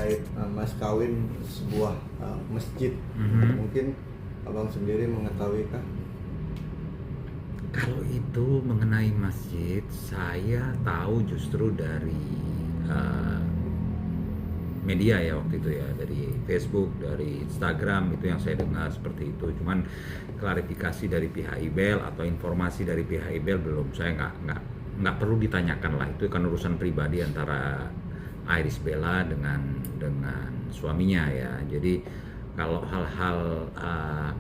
terkait mas kawin sebuah masjid. Mungkin abang sendiri mengetahui kah? Kalau itu mengenai masjid, saya tahu justru dari media ya waktu itu ya, dari Facebook, dari Instagram itu yang saya dengar seperti itu. Cuman klarifikasi dari pihak IBEL atau informasi dari pihak IBEL belum. Saya nggak perlu ditanyakan lah, itu kan urusan pribadi antara Iris Bella dengan suaminya ya. Jadi kalau hal-hal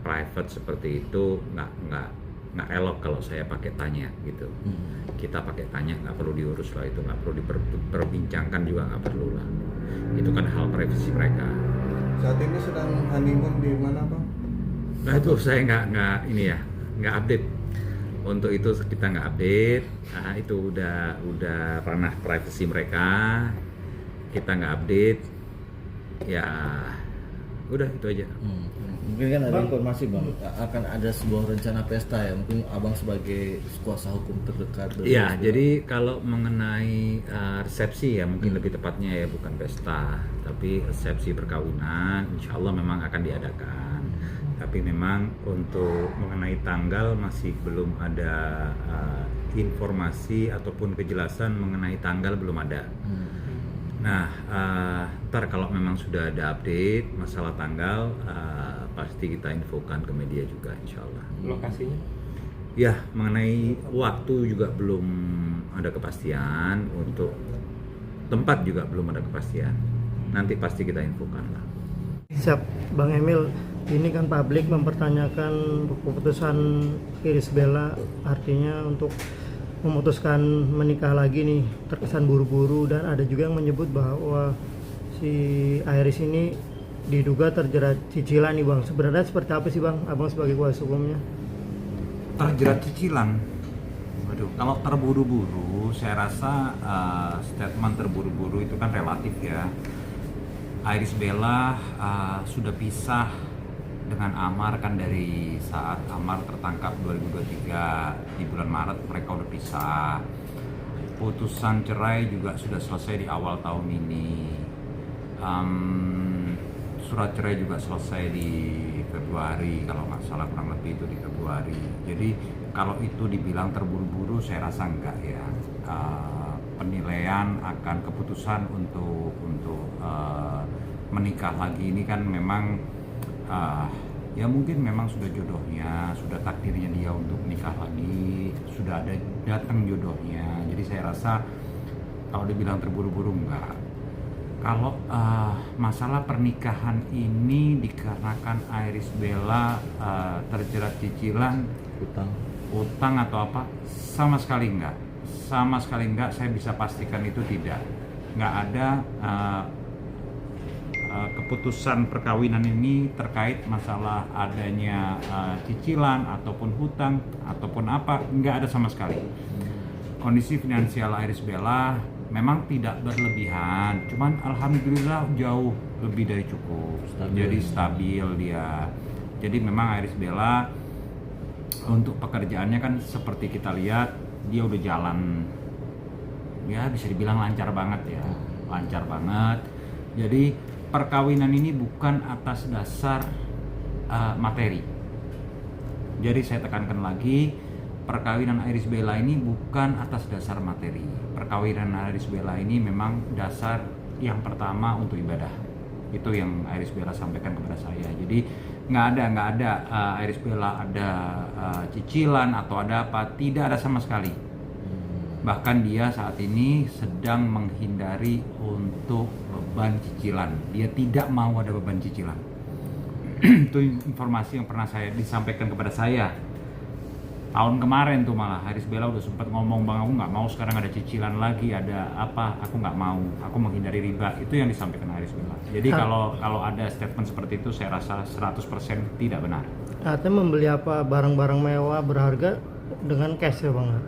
private seperti itu nggak elok kalau saya pakai tanya gitu. Kita pakai tanya, nggak perlu diurus lah itu, nggak perlu diperbincangkan juga, nggak perlu lah. Itu kan hal privasi mereka. Saat ini sedang honeymoon di mana, Bang? Nah itu saya nggak update. Untuk itu kita nggak update. Nah, itu udah ranah privasi mereka. Kita nggak update. Ya udah itu aja. Mungkin kan ada informasi Bang, akan ada sebuah rencana pesta ya, mungkin abang sebagai kuasa hukum terdekat. Iya, jadi kalau mengenai resepsi ya mungkin lebih tepatnya ya, bukan pesta, tapi resepsi perkawinan, insya Allah memang akan diadakan. Tapi memang untuk mengenai tanggal masih belum ada informasi ataupun kejelasan mengenai tanggal, belum ada. Nah, ntar kalau memang sudah ada update masalah tanggal, pasti kita infokan ke media juga, insya Allah. Lokasinya? Ya, mengenai waktu juga belum ada kepastian, untuk tempat juga belum ada kepastian. Nanti pasti kita infokan lah. Siap, Bang Emil. Ini kan publik mempertanyakan keputusan Iris Bella, artinya untuk memutuskan menikah lagi nih terkesan buru-buru, dan ada juga yang menyebut bahwa si Iris ini diduga terjerat cicilan nih Bang. Sebenarnya seperti apa sih Bang, abang sebagai kuasa hukumnya? Terjerat cicilan? Waduh, kalau terburu-buru, saya rasa statement terburu-buru itu kan relatif ya. Iris Bella sudah pisah dengan Amar kan dari saat Amar tertangkap 2023 di bulan Maret, mereka udah pisah. Putusan cerai juga sudah selesai di awal tahun ini. Surat cerai juga selesai di Februari kalau nggak salah, kurang lebih itu di Februari. Jadi kalau itu dibilang terburu-buru, saya rasa enggak ya. Penilaian akan keputusan untuk menikah lagi ini kan memang ya mungkin memang sudah jodohnya, sudah takdirnya dia untuk menikah lagi, sudah ada datang jodohnya. Jadi saya rasa kalau dibilang terburu-buru enggak. Kalau masalah pernikahan ini dikarenakan Iris Bella terjerat cicilan, utang atau apa, sama sekali enggak. Sama sekali enggak, saya bisa pastikan itu tidak. Enggak ada keputusan perkawinan ini terkait masalah adanya cicilan ataupun hutang ataupun apa, enggak ada sama sekali. Kondisi finansial Iris Bella memang tidak berlebihan, cuman alhamdulillah jauh lebih dari cukup. Jadi stabil dia. Jadi memang Iris Bella untuk pekerjaannya kan seperti kita lihat, dia udah jalan ya, bisa dibilang lancar banget ya, lancar banget. Jadi perkawinan ini bukan atas dasar materi. Jadi saya tekankan lagi, perkawinan Iris Bella ini bukan atas dasar materi. Perkawinan Iris Bella ini memang dasar yang pertama untuk ibadah. Itu yang Iris Bella sampaikan kepada saya. Jadi nggak ada Iris Bella ada cicilan atau ada apa, tidak ada sama sekali. Bahkan dia saat ini sedang menghindari untuk beban cicilan. Dia tidak mau ada beban cicilan. Itu informasi yang pernah disampaikan kepada saya. Tahun kemarin tuh malah Iris Bella udah sempat ngomong, Bang, aku nggak mau sekarang ada cicilan lagi, ada apa, aku nggak mau, aku menghindari riba. Itu yang disampaikan Iris Bella. Jadi kalau ada statement seperti itu, saya rasa 100% tidak benar. Artinya membeli apa, barang-barang mewah berharga dengan cash ya Bang?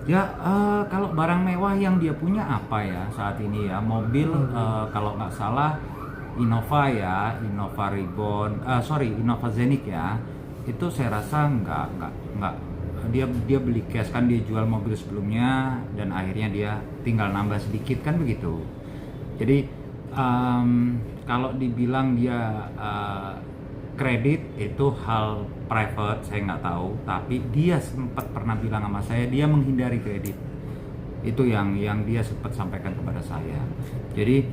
Ya, kalau barang mewah yang dia punya apa ya saat ini ya, mobil kalau nggak salah Innova ya, Innova Reborn, Innova Zenic ya, itu saya rasa nggak, dia beli cash kan, dia jual mobil sebelumnya dan akhirnya dia tinggal nambah sedikit kan begitu. Jadi Kalau dibilang dia kredit itu hal private, saya nggak tahu. Tapi dia sempat pernah bilang sama saya dia menghindari kredit. Itu yang dia sempat sampaikan kepada saya. Jadi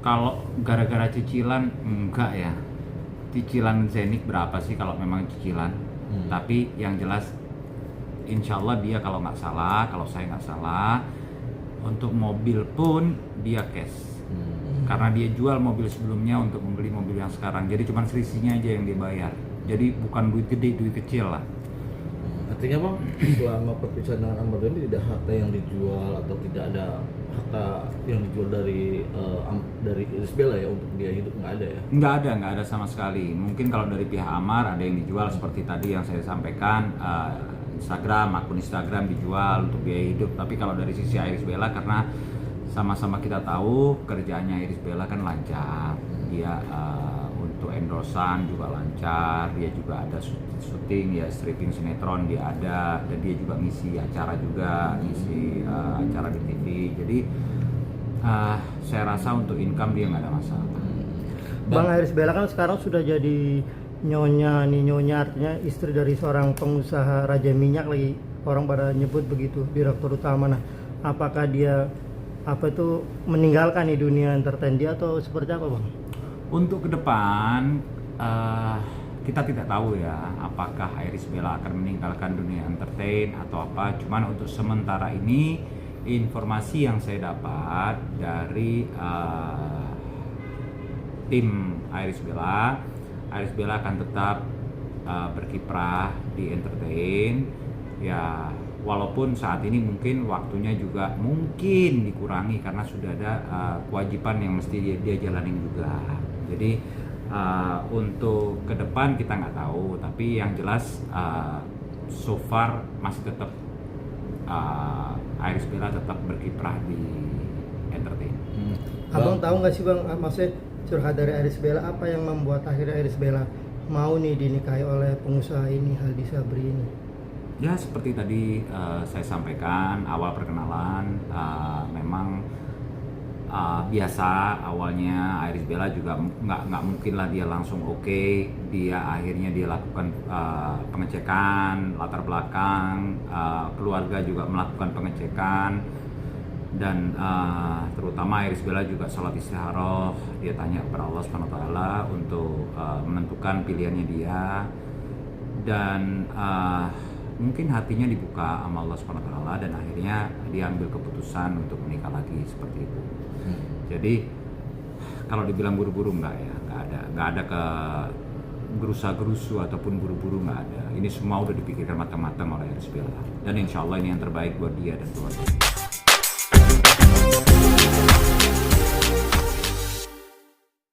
kalau gara-gara cicilan enggak ya. Cicilan Zeniq berapa sih kalau memang cicilan? Tapi yang jelas insya Allah dia kalau nggak salah, kalau saya nggak salah, untuk mobil pun dia cash. Karena dia jual mobil sebelumnya untuk membeli mobil yang sekarang, jadi cuma selisihnya aja yang dibayar. Jadi bukan duit gede, duit kecil lah. Artinya bang, selama perpisahan dengan Ahmad Dhani tidak harta yang dijual atau tidak ada harta yang dijual dari Iris Bella ya untuk dia hidup, nggak ada ya? Nggak ada sama sekali. Mungkin kalau dari pihak Amar ada yang dijual seperti tadi yang saya sampaikan, akun Instagram dijual untuk biaya hidup. Tapi kalau dari sisi Iris Bella, karena sama-sama kita tahu kerjaannya Iris Bella kan lancar, dia untuk endorsan juga lancar, dia juga ada syuting ya, stripping sinetron dia ada, dan dia juga ngisi acara juga, ngisi acara di TV. Jadi saya rasa untuk income dia nggak ada masalah. Bang, Iris Bella kan sekarang sudah jadi nyonya nih, nyonya artinya istri dari seorang pengusaha raja minyak, lagi orang pada nyebut begitu, direktur utama. Nah, apakah dia meninggalkan di dunia entertain dia atau seperti apa bang? Untuk ke depan kita tidak tahu ya apakah Iris Bella akan meninggalkan dunia entertain atau apa. Cuman untuk sementara ini informasi yang saya dapat dari tim Iris Bella akan tetap berkiprah di entertain ya. Walaupun saat ini mungkin waktunya juga mungkin dikurangi karena sudah ada kewajiban yang mesti dia jalanin juga. Jadi untuk ke depan kita nggak tahu, tapi yang jelas so far masih tetap Iris Bella tetap berkiprah di entertain. Abang tahu nggak sih bang, maksudnya curhat dari Iris Bella, apa yang membuat akhirnya Iris Bella mau nih dinikahi oleh pengusaha ini, Haldi Sabri ini? Ya seperti tadi saya sampaikan awal perkenalan, memang biasa awalnya Iris Bella juga nggak mungkin lah dia langsung oke. Dia akhirnya dia lakukan pengecekan latar belakang, keluarga juga melakukan pengecekan, dan terutama Iris Bella juga sholat istikharah, dia tanya kepada Allah SWT untuk menentukan pilihannya dia, dan mungkin hatinya dibuka sama Allah SWT dan akhirnya dia ambil keputusan untuk menikah lagi seperti itu. Jadi kalau dibilang buru-buru nggak ada ke gerusa-gerusu ataupun buru-buru, nggak ada. Ini semua udah dipikirkan matang-matang oleh Iris Bella dan insya Allah ini yang terbaik buat dia dan keluarga.